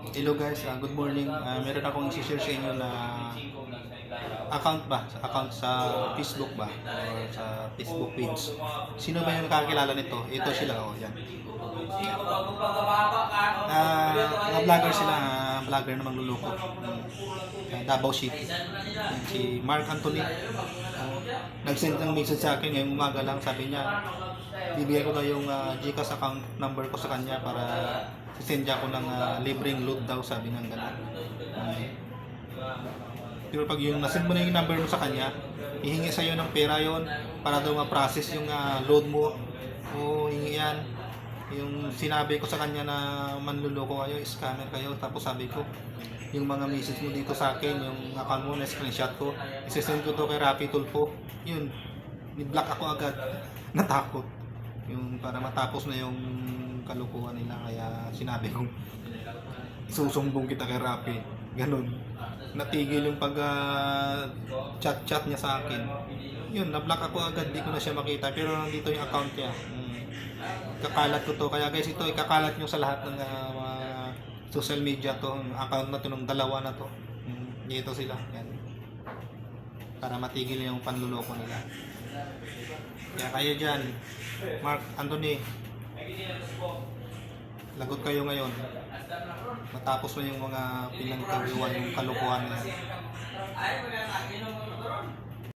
Hello guys, good morning. Meron akong i-share sa inyo na account sa Facebook ba? O sa Facebook page. Sino ba yung nakakilala nito? Ito sila, oh, yan. Mga vlogger sila, vlogger na mangluloko. Davao City. Yan, si Mark Anthony. Nag-send ng message sa akin ngayong umaga lang, sabi niya, bibigay ko daw yung GCash account number ko sa kanya para sisend ako ng libreng load daw, sabi ng gano'n. Pero pag yung nasend mo na yung number mo sa kanya, hihingi sa'yo ng pera yon para daw ma-process yung load mo. O hingi yan. Yung sinabi ko sa kanya na manluloko kayo, scammer kayo, tapos sabi ko, yung mga message mo dito sa akin, yung account mo na screenshot ko, isesend ko to kay Rappi Tulfo. Yun, ni-block ako agad. Natakot. Yung para matapos na yung kalukuhan nila, kaya sinabi kong susumbong kita kay Rappi. Ganun. Natigil yung pag chat-chat niya sa akin. Yun, na-block ako agad, di ko na siya makita. Pero nandito yung account niya. Kakalat ko to. Kaya guys, ito ikakalat nyo sa lahat ng mga social media to. Account na to, ng dalawa na to. Dito sila. Yan. Para matigil yung panluloko nila. Kaya kayo dyan, Mark Anthony, lagot kayo ngayon. Matapos na yung mga pinagkagawa yung kalukuhan na yan.